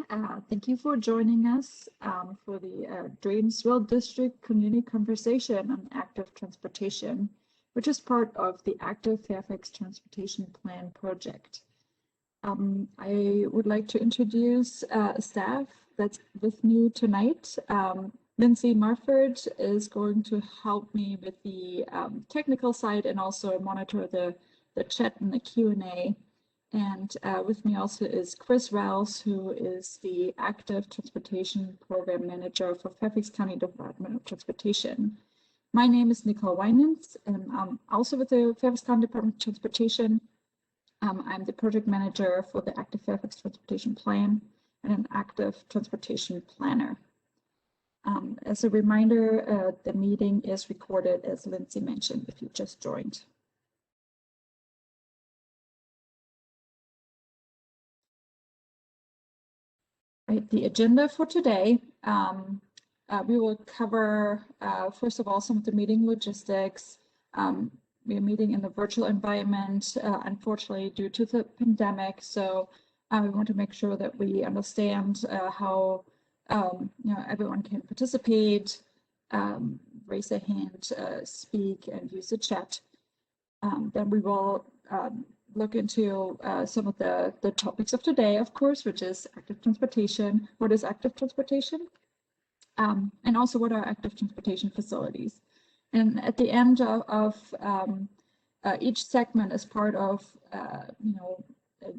Thank you for joining us for the Dranesville District Community Conversation on Active Transportation, which is part of the ActiveFairfax Transportation Plan project. I would like to introduce staff that's with me tonight. Lindsay Marford is going to help me with the technical side and also monitor the chat and the Q&A. And with me also is Chris Rouse, who is the Active Transportation Program Manager for Fairfax County Department of Transportation. My name is Nicole Winans, and I'm also with the Fairfax County Department of Transportation. I'm the Project Manager for the Active Fairfax Transportation Plan and an Active Transportation Planner. As a reminder, the meeting is recorded, as Lindsay mentioned, if you just joined. Right, the agenda for today, we will cover, first of all, some of the meeting logistics. We are meeting in the virtual environment, unfortunately, due to the pandemic. So we want to make sure that we understand how everyone can participate, raise a hand, speak, and use the chat. Then we will look into some of the topics of today, of course, which is active transportation. What is active transportation? And also what are active transportation facilities? And at the end of each segment, as part of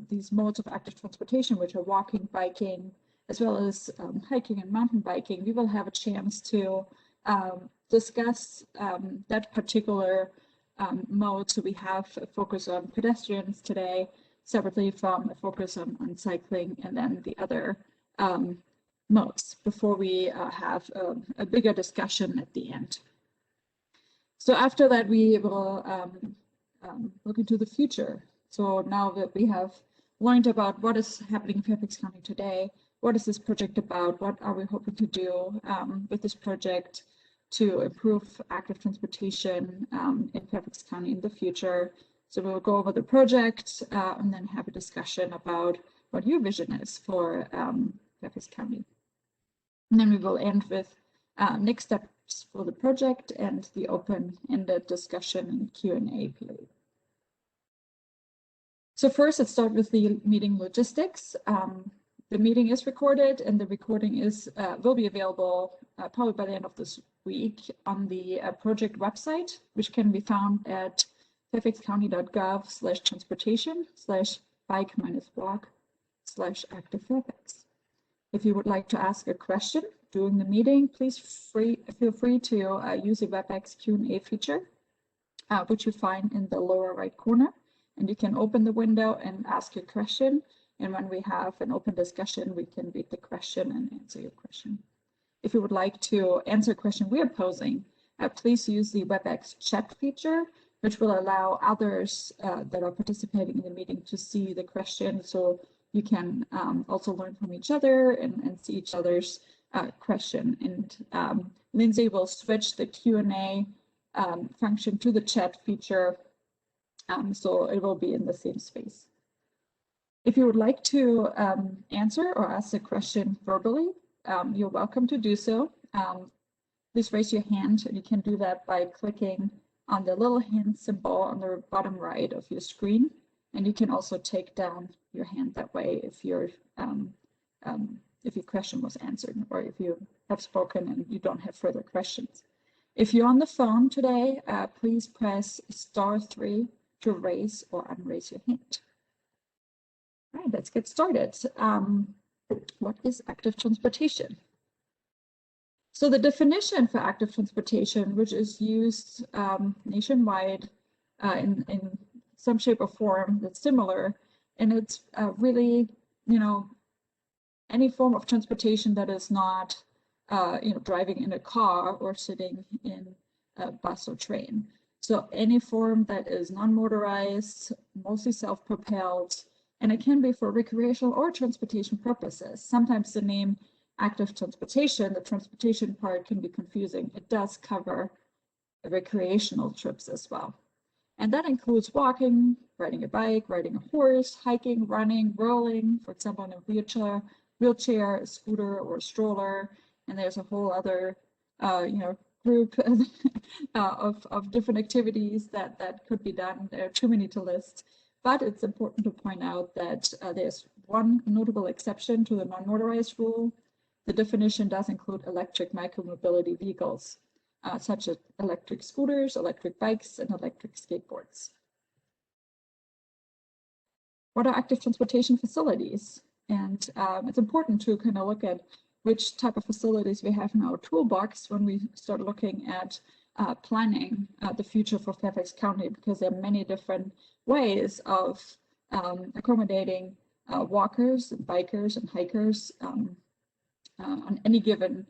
these modes of active transportation, which are walking, biking, as well as hiking and mountain biking, we will have a chance to discuss that particular mode. So we have a focus on pedestrians today, separately from a focus on cycling, and then the other modes before we have a bigger discussion at the end. So after that, we will look into the future. So now that we have learned about what is happening in Fairfax County today, what is this project about? What are we hoping to do with this project to improve active transportation in Fairfax County in the future? So we'll go over the project and then have a discussion about what your vision is for Fairfax County. And then we will end with next steps for the project and the open-ended discussion and Q&A period. So first, let's start with the meeting logistics. The meeting is recorded, and the recording will be available probably by the end of this week on the project website, which can be found at fairfaxcounty.gov/transportation/bike-walk/ActiveFairfax. If you would like to ask a question during the meeting, please feel free to use the WebEx Q&A feature, which you find in the lower right corner, and you can open the window and ask your question. And when we have an open discussion, we can read the question and answer your question. If you would like to answer a question we are posing, please use the WebEx chat feature, which will allow others that are participating in the meeting to see the question. So you can also learn from each other and see each other's question. And Lindsay will switch the Q&A function to the chat feature, so it will be in the same space. If you would like to answer or ask a question verbally, you're welcome to do so. Please raise your hand, and you can do that by clicking on the little hand symbol on the bottom right of your screen. And you can also take down your hand that way if your question was answered, or if you have spoken and you don't have further questions. If you're on the phone today, please press *3 to raise or unraise your hand. All right, let's get started. What is active transportation? So the definition for active transportation, which is used nationwide in some shape or form that's similar, and it's really, any form of transportation that is not, driving in a car or sitting in a bus or train. So any form that is non-motorized, mostly self-propelled, and it can be for recreational or transportation purposes. Sometimes the name active transportation, the transportation part can be confusing. It does cover recreational trips as well. And that includes walking, riding a bike, riding a horse, hiking, running, rolling, for example, in a wheelchair, wheelchair, a scooter, or a stroller, and there's a whole other group of different activities that could be done. There are too many to list, but it's important to point out that there's one notable exception to the non-motorized rule. The definition does include electric micromobility vehicles, such as electric scooters, electric bikes, and electric skateboards. What are active transportation facilities? And it's important to kind of look at which type of facilities we have in our toolbox when we start looking at planning the future for Fairfax County, because there are many different ways of accommodating walkers, and bikers, and hikers on any given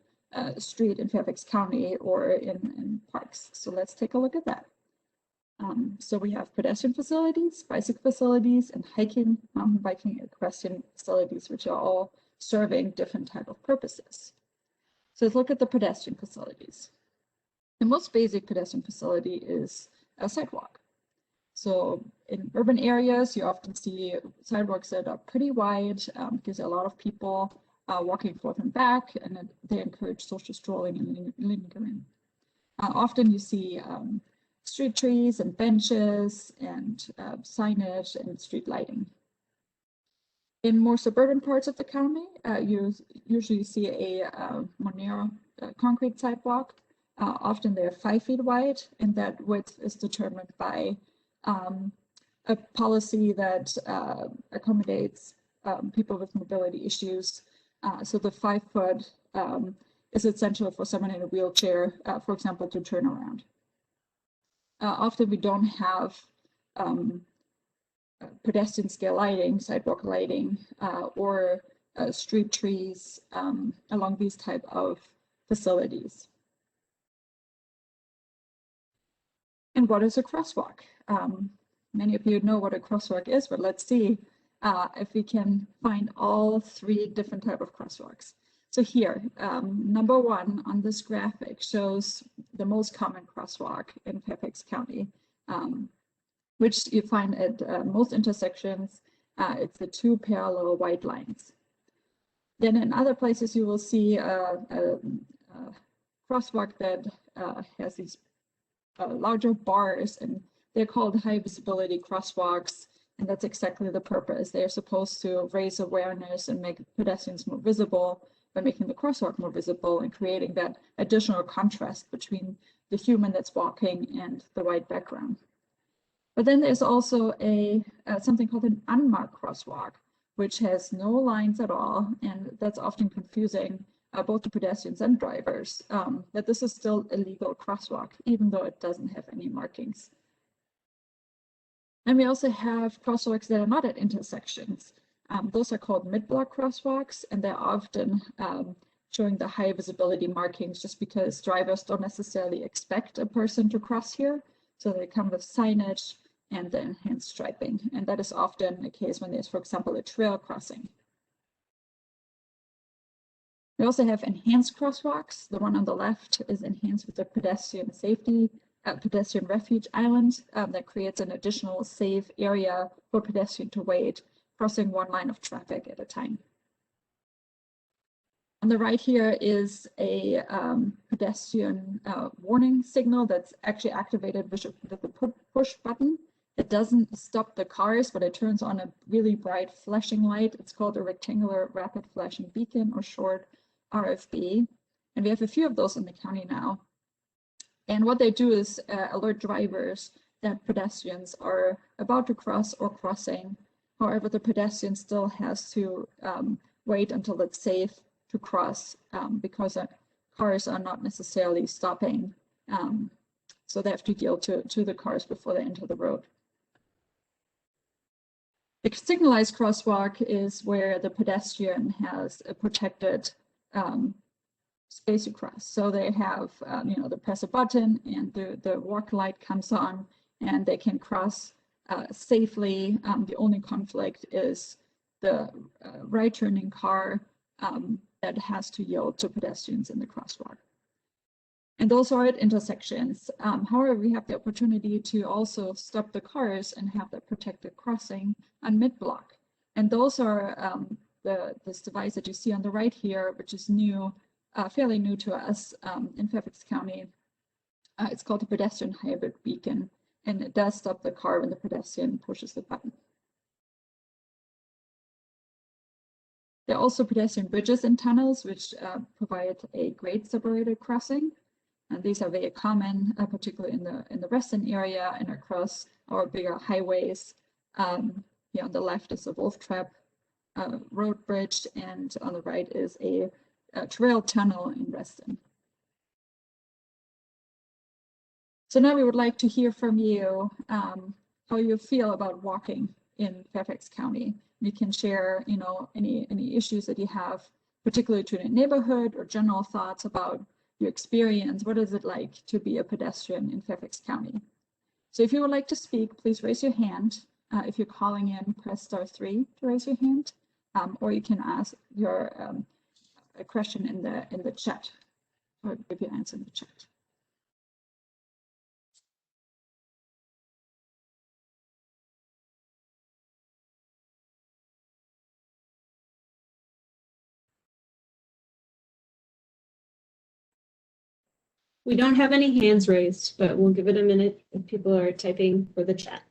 street in Fairfax County or in parks. So let's take a look at that. So we have pedestrian facilities, bicycle facilities, and hiking, mountain biking, equestrian facilities, which are all serving different type of purposes. So let's look at the pedestrian facilities. The most basic pedestrian facility is a sidewalk. So in urban areas, you often see sidewalks that are pretty wide because there are a lot of people walking forth and back, and they encourage social strolling and lingering. Often you see street trees and benches and signage and street lighting. In more suburban parts of the county, you usually see a more narrow concrete sidewalk. Often they're 5 feet wide, and that width is determined by a policy that accommodates people with mobility issues. So the 5 foot is essential for someone in a wheelchair, for example, to turn around. Often we don't have pedestrian scale lighting, sidewalk lighting, or street trees along these type of facilities. And what is a crosswalk? Many of you know what a crosswalk is, but let's see if we can find all 3 different type of crosswalks. So here, number 1 on this graphic shows the most common crosswalk in Fairfax County, which you find at most intersections. It's the 2 parallel white lines. Then in other places you will see a crosswalk that has these larger bars, and they're called high visibility crosswalks, and that's exactly the purpose. They're supposed to raise awareness and make pedestrians more visible by making the crosswalk more visible and creating that additional contrast between the human that's walking and the white background. But then there's also something called an unmarked crosswalk, which has no lines at all, and that's often confusing both the pedestrians and drivers, that this is still a legal crosswalk, even though it doesn't have any markings. And we also have crosswalks that are not at intersections. Those are called mid-block crosswalks, and they're often showing the high visibility markings just because drivers don't necessarily expect a person to cross here. So they come with signage and the enhanced striping. And that is often the case when there's, for example, a trail crossing. We also have enhanced crosswalks. The one on the left is enhanced with a pedestrian safety, pedestrian refuge island that creates an additional safe area for pedestrian to wait, crossing 1 line of traffic at a time. On the right here is a pedestrian warning signal that's actually activated with the push button. It doesn't stop the cars, but it turns on a really bright flashing light. It's called a rectangular rapid flashing beacon, or short RFB. And we have a few of those in the county now. And what they do is alert drivers that pedestrians are about to cross or crossing. However, the pedestrian still has to wait until it's safe to cross because cars are not necessarily stopping. So they have to yield to the cars before they enter the road. The signalized crosswalk is where the pedestrian has a protected space to cross. So they have, they press a button and the walk light comes on and they can cross safely. The only conflict is the right turning car that has to yield to pedestrians in the crosswalk. And those are at intersections. However, we have the opportunity to also stop the cars and have that protected crossing on mid-block. And those are the this device that you see on the right here, which is new, fairly new to us in Fairfax County. It's called a pedestrian hybrid beacon, and it does stop the car when the pedestrian pushes the button. There are also pedestrian bridges and tunnels, which provide a grade separated crossing. And these are very common, particularly in the western area and across our bigger highways. Here on the left is a wolf trap road bridge, and on the right is a trail tunnel in Reston. So now we would like to hear from you how you feel about walking in Fairfax County. You can share, any issues that you have, particularly to the neighborhood, or general thoughts about your experience. What is it like to be a pedestrian in Fairfax County? So if you would like to speak, please raise your hand. If you're calling in, press *3 to raise your hand, or you can ask your a question in the chat, or give your answer in the chat. We don't have any hands raised, but we'll give it a minute if people are typing for the chat.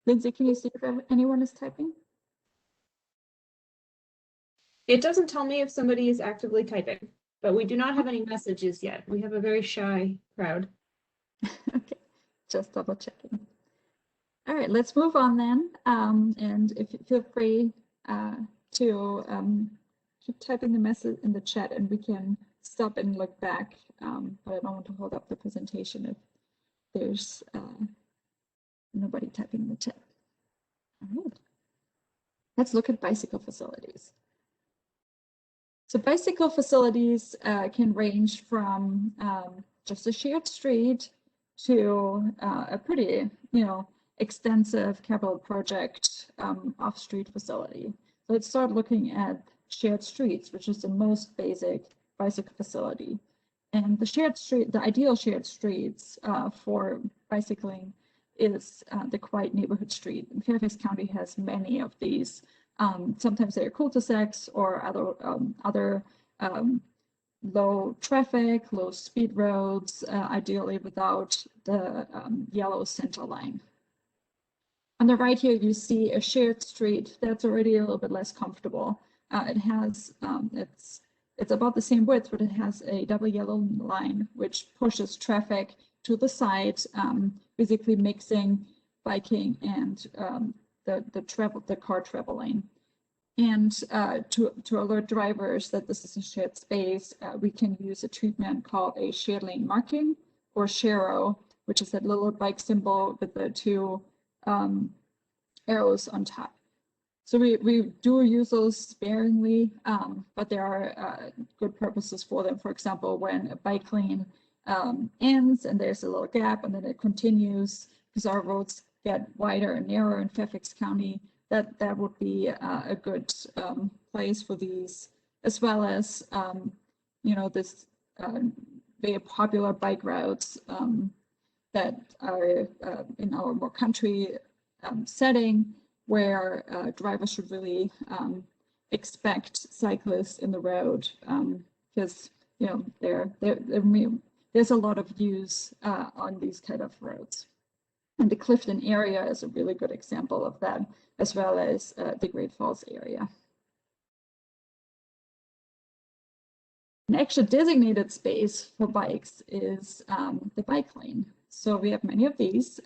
Lindsay, can you see if anyone is typing? It doesn't tell me if somebody is actively typing, but we do not have any messages yet. We have a very shy crowd. Okay, just double checking. All right, let's move on then. And if you feel free to keep typing the message in the chat, and we can stop and look back. But I don't want to hold up the presentation if there's nobody typing in the chat. All right. Let's look at bicycle facilities. So bicycle facilities can range from just a shared street to a pretty, extensive capital project off-street facility. So let's start looking at shared streets, which is the most basic bicycle facility. And the ideal shared streets for bicycling is the quiet neighborhood street. And Fairfax County has many of these. Sometimes they're cul-de-sacs or other low traffic, low speed roads, ideally without the yellow center line. On the right here, you see a shared street that's already a little bit less comfortable. It has, it's about the same width, but it has a double yellow line, which pushes traffic to the side, basically mixing biking and the car travel lane. And to alert drivers that this is a shared space, we can use a treatment called a shared lane marking, or SHARO, which is that little bike symbol with the two arrows on top. So we do use those sparingly, but there are good purposes for them. For example, when a bike lane ends and there's a little gap and then it continues, because our roads get wider and narrower in Fairfax County, that would be a good place for these, as well as this very popular bike routes that are in our more country setting, where drivers should really expect cyclists in the road, because there's a lot of use on these kind of roads. And the Clifton area is a really good example of that, as well as the Great Falls area. An extra designated space for bikes is the bike lane. So we have many of these,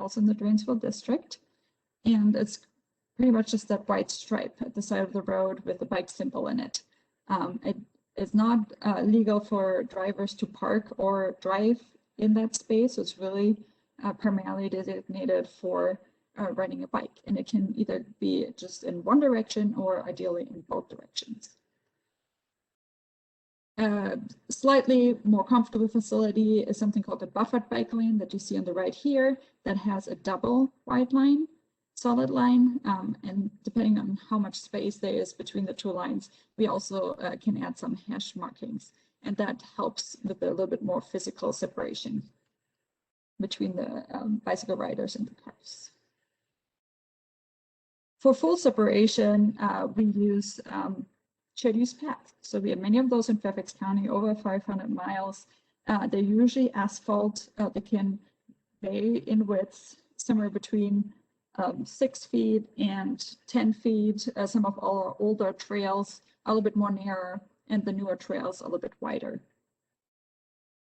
also in the Dranesville district. And it's pretty much just that white stripe at the side of the road with the bike symbol in it. It is not legal for drivers to park or drive in that space. So it's really primarily designated for riding a bike, and it can either be just in one direction or ideally in both directions. Slightly more comfortable facility is something called the buffered bike lane that you see on the right here that has a double white line, solid line, and depending on how much space there is between the two lines, we also can add some hash markings, and that helps with a little bit more physical separation between the bicycle riders and the cars. For full separation, we use shared use paths. So we have many of those in Fairfax County, over 500 miles. They're usually asphalt. They can vary in width, somewhere between 6 feet and 10 feet. Some of our older trails are a little bit more narrow, and the newer trails are a little bit wider.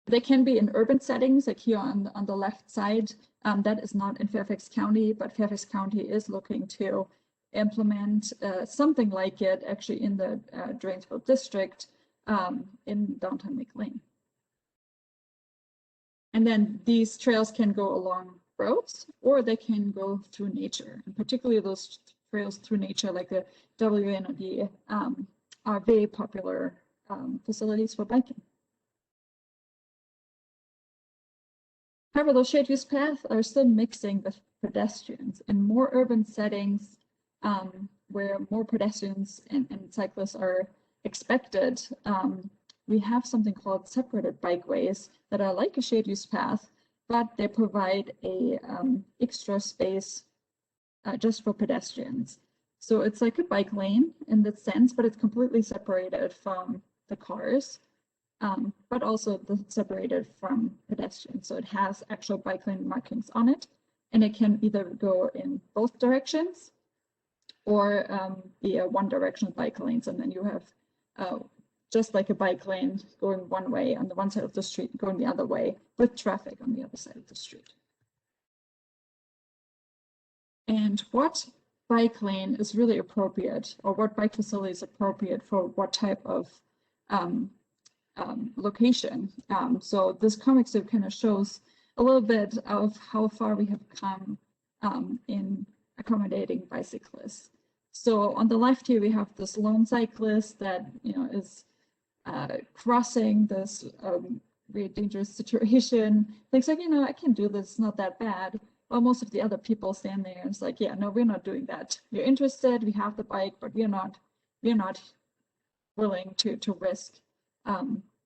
They can be in urban settings, like here on the left side. That is not in Fairfax County, but Fairfax County is looking to implement something like it actually in the Dranesville district in downtown McLean. And then these trails can go along roads or they can go through nature, and particularly those trails through nature like the WNOD are very popular facilities for biking. However, those shared use paths are still mixing with pedestrians in more urban settings where more pedestrians and cyclists are expected. We have something called separated bikeways that are like a shared use path, but they provide a extra space just for pedestrians. So it's like a bike lane in that sense, but it's completely separated from the cars, but also separated from pedestrians. So it has actual bike lane markings on it, and it can either go in both directions or be a one-directional bike lanes, and then you have just like a bike lane going one way on the one side of the street, going the other way with traffic on the other side of the street. And what bike lane is really appropriate, or what bike facility is appropriate for what type of location? So this comic strip kind of shows a little bit of how far we have come in accommodating bicyclists. So on the left here, we have this lone cyclist that is crossing this very dangerous situation. Thinks like, I can do this, it's not that bad. Well, most of the other people stand there and it's like, yeah, no, we're not doing that. We're interested, we have the bike, but we're not willing to risk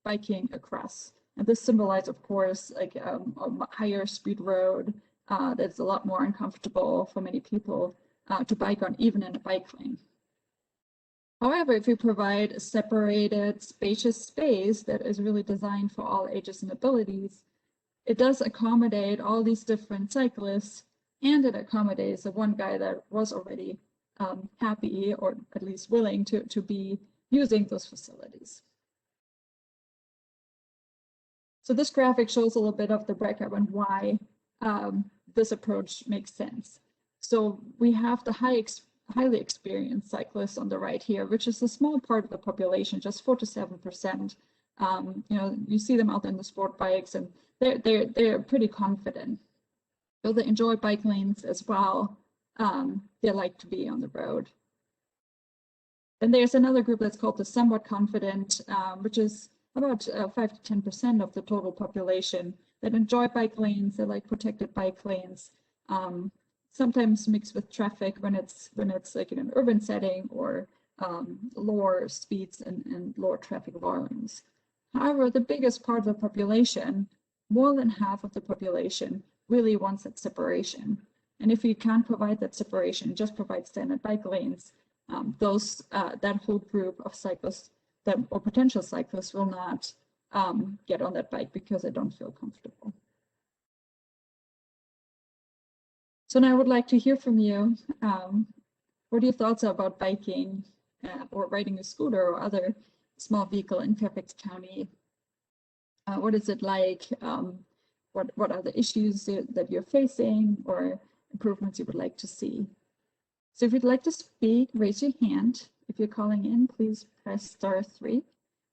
biking across. And this symbolizes, of course, like a higher speed road that's a lot more uncomfortable for many people to bike on, even in a bike lane. However, if we provide a separated, spacious space that is really designed for all ages and abilities, it does accommodate all these different cyclists, and it accommodates the one guy that was already happy, or at least willing to be using those facilities. So this graphic shows a little bit of the breakup and why this approach makes sense. So we have the highly experienced cyclists on the right here, which is a small part of the population, just 4 to 7%. You see them out in the sport bikes, and they're pretty confident. So they enjoy bike lanes as well. They like to be on the road. And there's another group that's called the somewhat confident, which is about 5 to 10% of the total population that enjoy bike lanes. They like protected bike lanes. Sometimes mixed with traffic when it's like in an urban setting, or lower speeds and lower traffic volumes. However, the biggest part of the population, more than half of the population, really wants that separation. And if you can't provide that separation, just provide standard bike lanes, that whole group of cyclists or potential cyclists will not get on that bike because they don't feel comfortable. So now I would like to hear from you. What are your thoughts about biking or riding a scooter or other small vehicle in Fairfax County? What is it like? What are the issues that you're facing or improvements you would like to see? So if you'd like to speak, raise your hand. If you're calling in, please press *3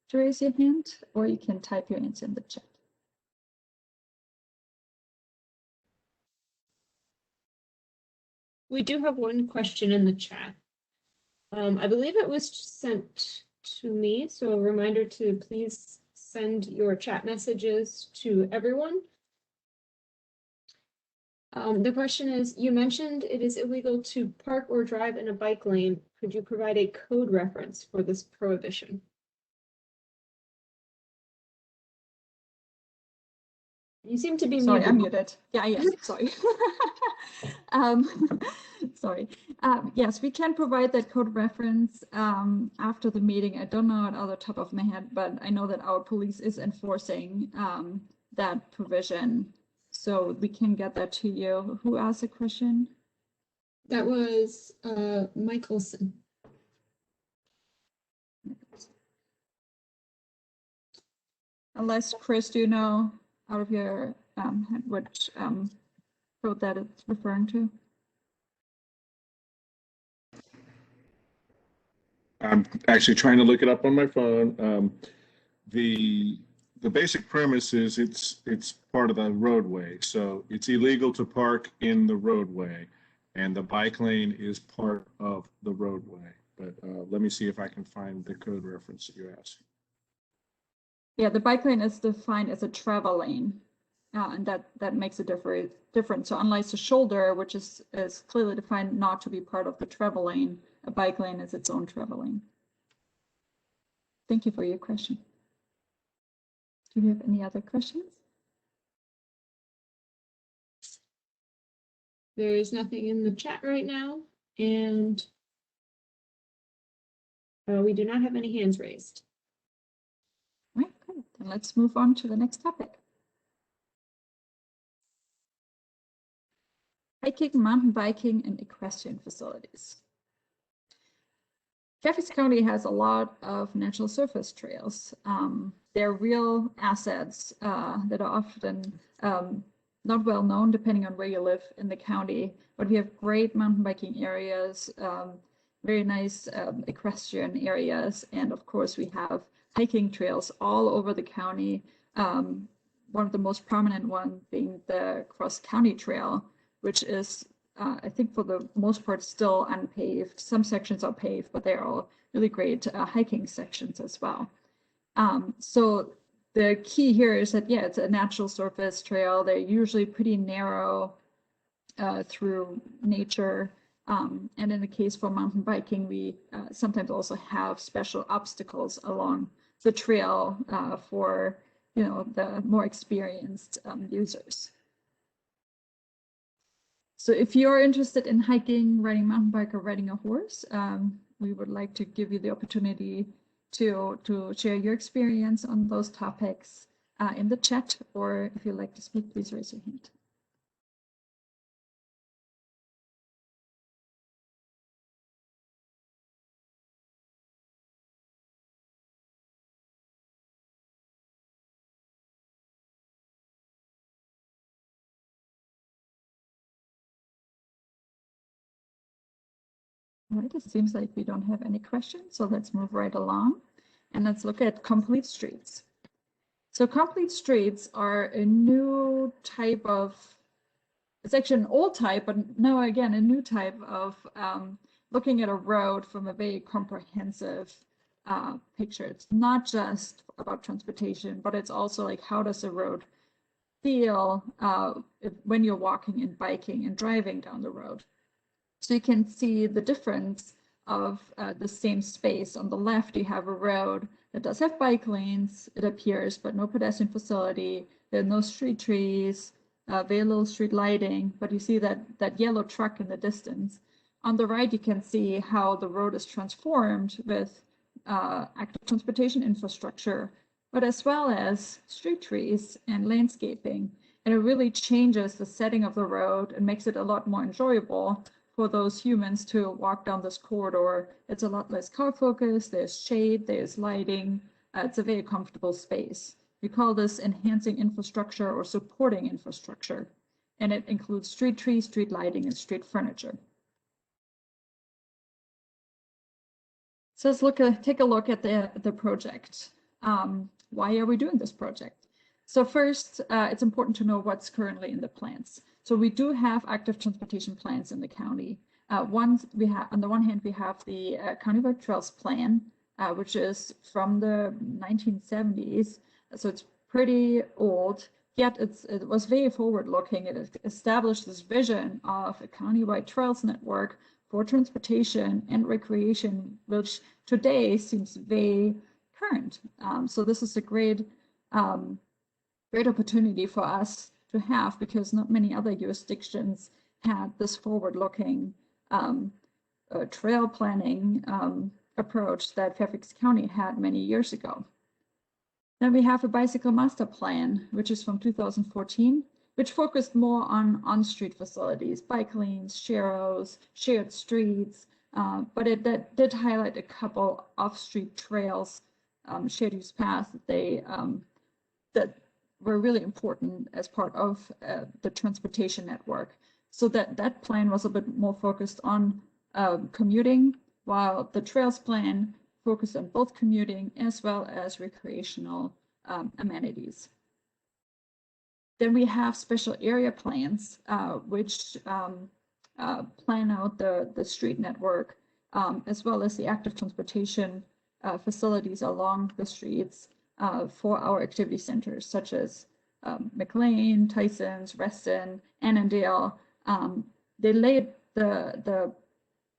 to raise your hand, or you can type your answer in the chat. We do have one question in the chat. I believe it was sent to me, so a reminder to please send your chat messages to everyone. The question is, you mentioned it is illegal to park or drive in a bike lane. Could you provide a code reference for this prohibition? You seem to be Sorry, muted. I'm muted. Yeah, sorry. Sorry. Yes, we can provide that code reference after the meeting. I don't know it on the top of my head, but I know that our police is enforcing that provision. So we can get that to you. Who asked a question? That was Michelson. Unless, Chris, do you know out of your head which code that it's referring to? I'm actually trying to look it up on my phone. The basic premise is it's part of the roadway, so it's illegal to park in the roadway, and the bike lane is part of the roadway. But let me see if I can find the code reference that you're asking. Yeah, the bike lane is defined as a travel lane, and that makes a difference. So unlike the shoulder, which is clearly defined not to be part of the travel lane, a bike lane is its own travel lane. Thank you for your question. Do you have any other questions? There is nothing in the chat right now, and we do not have any hands raised. All right, good. Then let's move on to the next topic. Hiking, mountain biking, and equestrian facilities. Fairfax County has a lot of natural surface trails. They're real assets that are often not well known depending on where you live in the county, but we have great mountain biking areas, very nice equestrian areas, and of course we have hiking trails all over the county. One of the most prominent ones being the Cross County Trail, which is I think for the most part still unpaved. Some sections are paved, but they're all really great hiking sections as well. So the key here is that, yeah, it's a natural surface trail. They're usually pretty narrow through nature. And in the case for mountain biking, we sometimes also have special obstacles along the trail for, you know, the more experienced users. So if you're interested in hiking, riding a mountain bike, or riding a horse, we would like to give you the opportunity to share your experience on those topics in the chat, or if you'd like to speak, please raise your hand. All right, it seems like we don't have any questions, so let's move right along and let's look at complete streets. So complete streets are a new type of, it's actually an old type, but now again, a new type of looking at a road from a very comprehensive picture. It's not just about transportation, but it's also like, how does a road feel when you're walking and biking and driving down the road? So you can see the difference of the same space. On the left, you have a road that does have bike lanes, it appears, but no pedestrian facility. There are no street trees, very little street lighting, but you see that yellow truck in the distance. On the right, you can see how the road is transformed with active transportation infrastructure, but as well as street trees and landscaping. And it really changes the setting of the road and makes it a lot more enjoyable for those humans to walk down this corridor. It's a lot less car focused, there's shade, there's lighting, it's a very comfortable space. We call this enhancing infrastructure or supporting infrastructure, and it includes street trees, street lighting, and street furniture. So let's take a look at the project. Why are we doing this project? So first, it's important to know what's currently in the plans. So we do have active transportation plans in the county. On the one hand, we have the Countywide Trails Plan, which is from the 1970s. So it's pretty old, yet it was very forward-looking. It established this vision of a countywide trails network for transportation and recreation, which today seems very current. So this is a great opportunity for us to have, because not many other jurisdictions had this forward-looking trail planning approach that Fairfax County had many years ago. Then we have a bicycle master plan, which is from 2014, which focused more on on-street facilities, bike lanes, sharrows, shared streets, but it did highlight a couple off-street trails, shared use paths that were really important as part of the transportation network. So that plan was a bit more focused on commuting, while the trails plan focused on both commuting as well as recreational amenities. Then we have special area plans, which plan out the street network, as well as the active transportation facilities along the streets for our activity centers, such as McLean, Tysons, Reston, Annandale. They laid the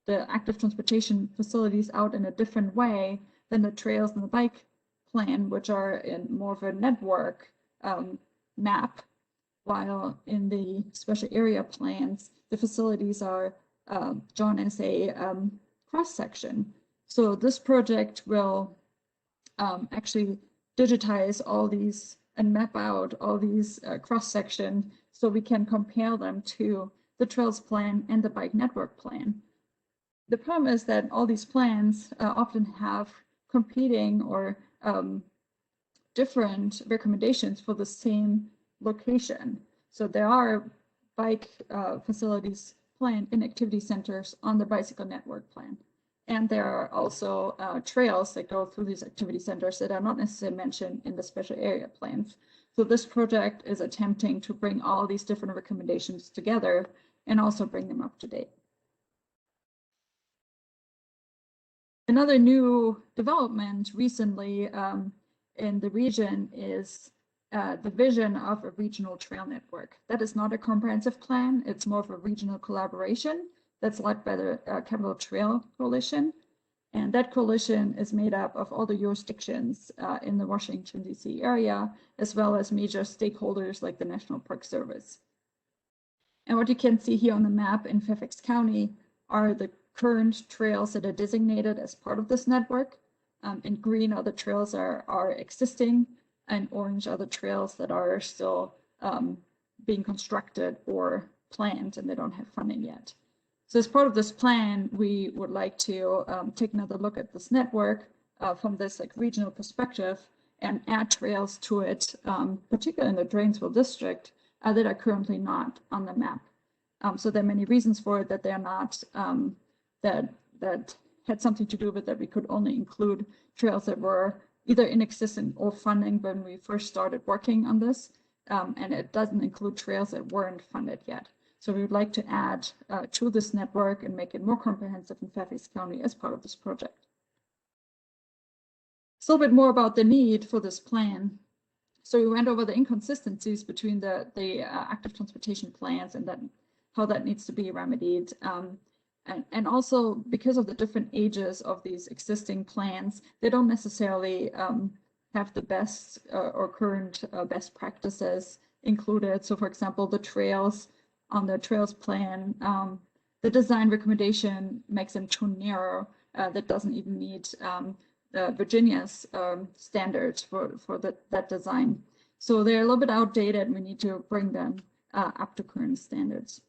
active transportation facilities out in a different way than the trails and the bike plan, which are in more of a network map, while in the special area plans, the facilities are drawn as a cross-section. So this project will actually digitize all these and map out all these cross-section so we can compare them to the trails plan and the bike network plan. The problem is that all these plans often have competing or different recommendations for the same location. So there are bike facilities planned in activity centers on the bicycle network plan. And there are also trails that go through these activity centers that are not necessarily mentioned in the special area plans. So this project is attempting to bring all these different recommendations together and also bring them up to date. Another new development recently in the region is the vision of a regional trail network. That is not a comprehensive plan. It's more of a regional collaboration that's led by the Capital Trail Coalition. And that coalition is made up of all the jurisdictions in the Washington, D.C. area, as well as major stakeholders like the National Park Service. And what you can see here on the map in Fairfax County are the current trails that are designated as part of this network. In green are the trails are existing, and orange are the trails that are still being constructed or planned and they don't have funding yet. So as part of this plan, we would like to take another look at this network from this regional perspective and add trails to it, particularly in the Dranesville district, that are currently not on the map. So there are many reasons for it that they're not, that had something to do with that we could only include trails that were either inexistent or funding when we first started working on this. And it doesn't include trails that weren't funded yet. So we would like to add to this network and make it more comprehensive in Fairfax County as part of this project. So a bit more about the need for this plan. So we went over the inconsistencies between the active transportation plans and how that needs to be remedied. And also because of the different ages of these existing plans, they don't necessarily have the best or current best practices included. So for example, the trails on the trails plan, the design recommendation makes them too narrow. That doesn't even meet Virginia's standards for that design. So they're a little bit outdated. We need to bring them up to current standards.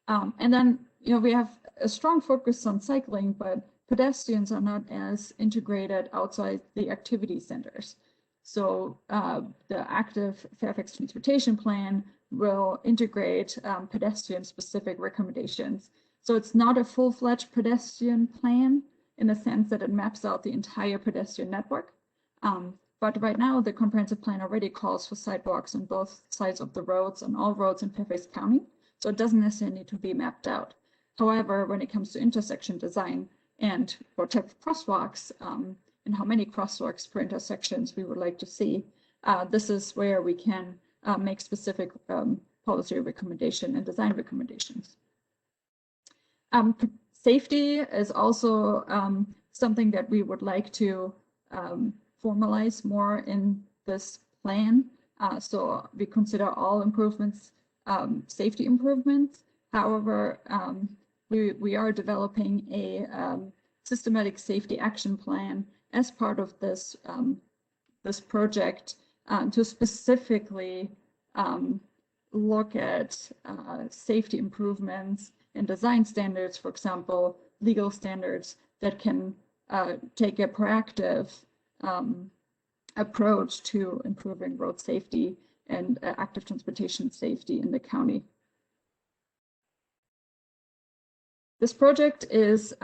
And then, we have a strong focus on cycling, but pedestrians are not as integrated outside the activity centers. So the active Fairfax transportation plan will integrate pedestrian specific recommendations. So it's not a full-fledged pedestrian plan. in the sense that it maps out the entire pedestrian network. But right now, the comprehensive plan already calls for sidewalks on both sides of the roads, on all roads in Fairfax County, so it doesn't necessarily need to be mapped out. However, when it comes to intersection design and what type of crosswalks and how many crosswalks per intersections we would like to see, this is where we can make specific policy recommendation and design recommendations. Safety is also something that we would like to formalize more in this plan. So we consider all improvements safety improvements. However, we are developing a systematic safety action plan as part of this this project to specifically look at safety improvements and design standards, for example, legal standards that can take a proactive approach to improving road safety and active transportation safety in the county. This project is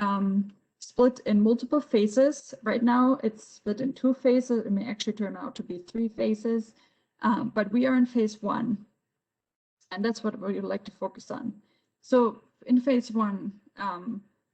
split in multiple phases. Right now, it's split in 2 phases. It may actually turn out to be 3 phases, but we are in phase 1, and that's what we would like to focus on. So in phase 1,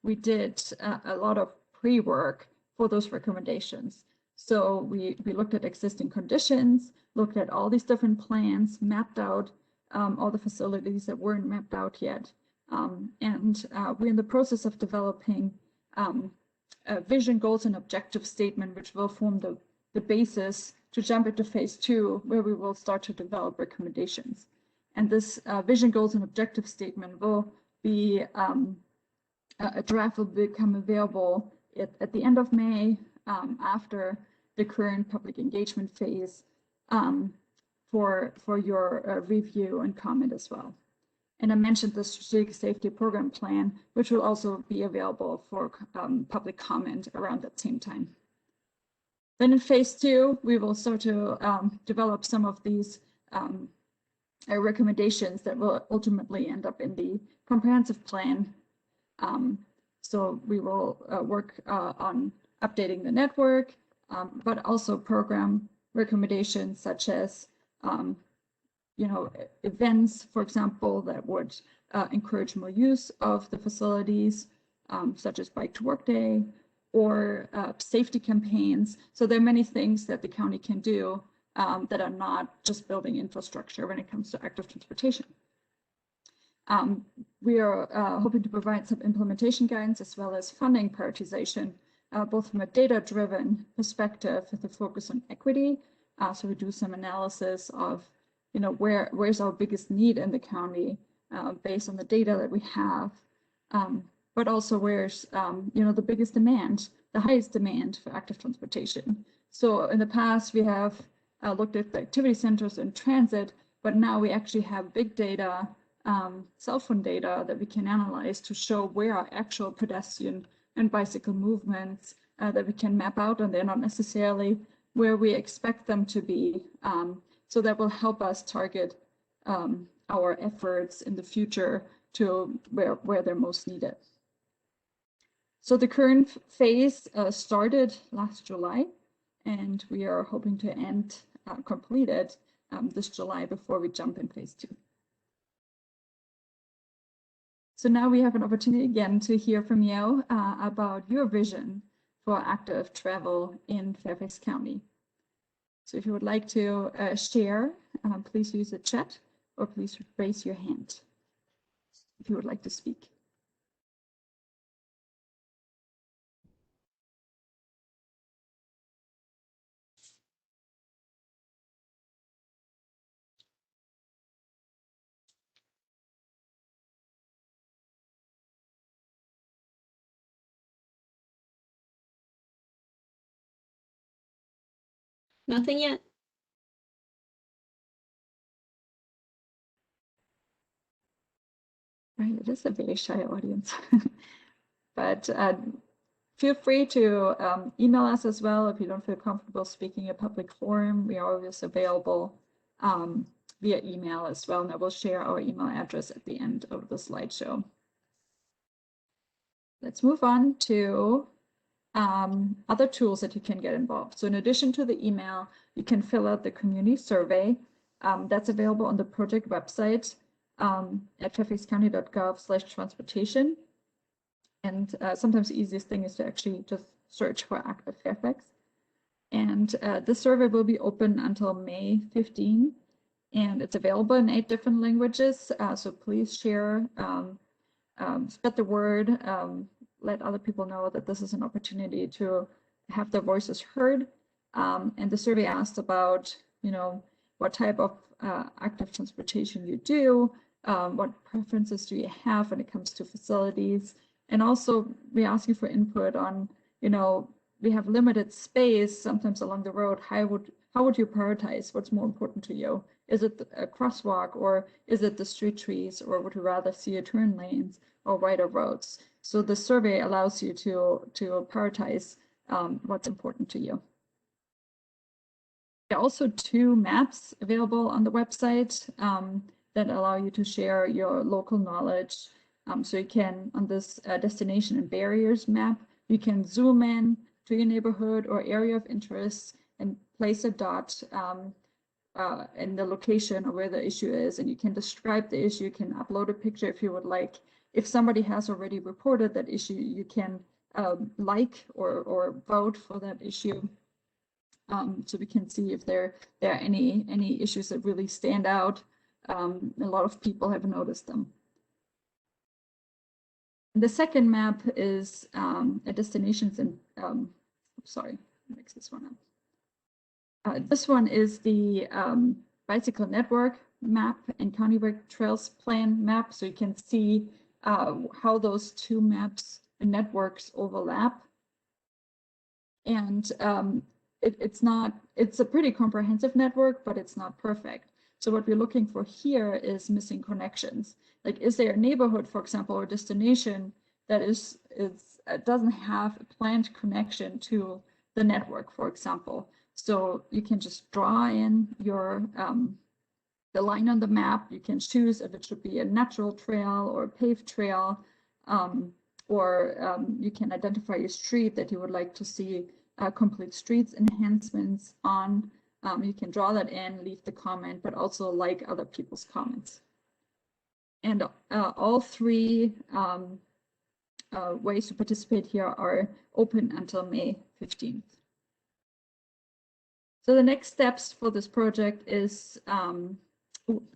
we did a lot of pre-work for those recommendations. So we looked at existing conditions, looked at all these different plans, mapped out all the facilities that weren't mapped out yet. And we're in the process of developing a vision, goals, and objective statement, which will form the basis to jump into phase 2, where we will start to develop recommendations. And this vision, goals, and objective statement will be a draft will become available at the end of May, after the current public engagement phase, for your review and comment as well. And I mentioned the strategic safety program plan, which will also be available for public comment around that same time. Then in phase 2, we will start to develop some of these recommendations that will ultimately end up in the comprehensive plan. So we will work on updating the network, but also program recommendations such as events, for example, that would encourage more use of the facilities, such as Bike to Work Day, or safety campaigns. So there are many things that the county can do that are not just building infrastructure when it comes to active transportation. We are hoping to provide some implementation guidance as well as funding prioritization, both from a data-driven perspective with a focus on equity. So we do some analysis of, where's our biggest need in the county based on the data that we have, but also where's, the biggest demand, the highest demand for active transportation. So in the past, we have looked at the activity centers and transit, but now we actually have big data, cell phone data that we can analyze to show where are actual pedestrian and bicycle movements that we can map out, and they're not necessarily where we expect them to be. So that will help us target our efforts in the future to where they're most needed. So the current phase started last July, and we are hoping to complete it this July before we jump in phase 2. So now we have an opportunity again to hear from you about your vision for active travel in Fairfax County. So if you would like to share, please use the chat or please raise your hand if you would like to speak. Nothing yet. Right, it is a very shy audience. But feel free to email us as well if you don't feel comfortable speaking at public forum. We are always available via email as well, and I will share our email address at the end of the slideshow. Let's move on to other tools that you can get involved. So in addition to the email, you can fill out the community survey that's available on the project website at fairfaxcounty.gov/transportation. And sometimes the easiest thing is to actually just search for ActiveFairfax. And this survey will be open until May 15, and it's available in 8 different languages. So please share, spread the word, let other people know that this is an opportunity to have their voices heard. And the survey asked about, what type of active transportation you do, what preferences do you have when it comes to facilities, and also we're asking for input on, we have limited space sometimes along the road. How would you prioritize? What's more important to you? Is it a crosswalk, or is it the street trees, or would you rather see a turn lanes or wider roads? So the survey allows you to prioritize what's important to you. There are also 2 maps available on the website that allow you to share your local knowledge. So you can, on this destination and barriers map, you can zoom in to your neighborhood or area of interest and place a dot in the location or where the issue is, and you can describe the issue. You can upload a picture if you would like. If somebody has already reported that issue, you can like or vote for that issue. So we can see if there are any issues that really stand out. A lot of people have noticed them. The second map is a destinations and sorry, mix this one up. This one is the bicycle network map and countywide trails plan map, so you can see how those 2 maps and networks overlap. And it's a pretty comprehensive network, but it's not perfect. So what we're looking for here is missing connections. Like, is there a neighborhood, for example, or destination that doesn't have a planned connection to the network, for example? So you can just draw in your the line on the map. You can choose if it should be a natural trail or a paved trail, or you can identify a street that you would like to see complete streets enhancements on. You can draw that in, leave the comment, but also like other people's comments. And all 3 ways to participate here are open until May 15th. So the next steps for this project is,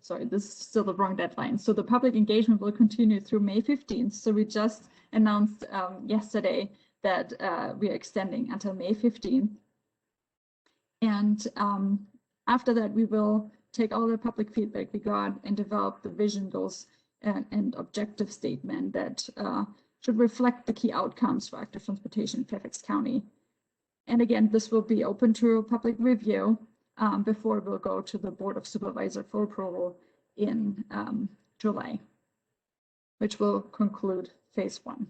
sorry, this is still the wrong deadline. So the public engagement will continue through May 15th. So we just announced yesterday that we are extending until May 15th. And after that, we will take all the public feedback we got and develop the vision, goals, and objective statement that should reflect the key outcomes for active transportation in Fairfax County. And again, this will be open to public review before it will go to the Board of Supervisors for approval in July, which will conclude phase 1.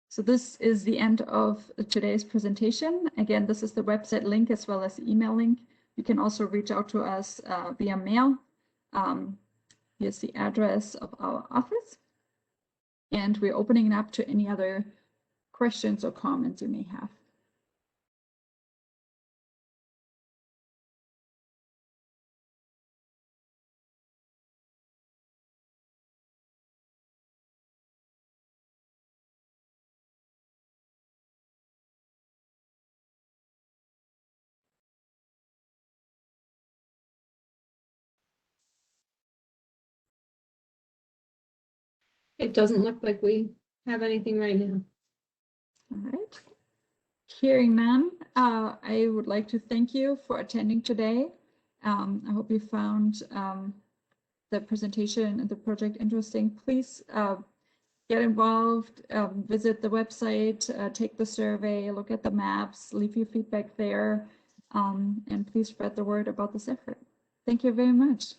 So this is the end of today's presentation. Again, this is the website link as well as the email link. You can also reach out to us via mail. Here's the address of our office. And we're opening it up to any other questions or comments you may have. It doesn't look like we have anything right now. All right. Hearing none, I would like to thank you for attending today. I hope you found the presentation and the project interesting. Please get involved, visit the website, take the survey, look at the maps, leave your feedback there, and please spread the word about this effort. Thank you very much.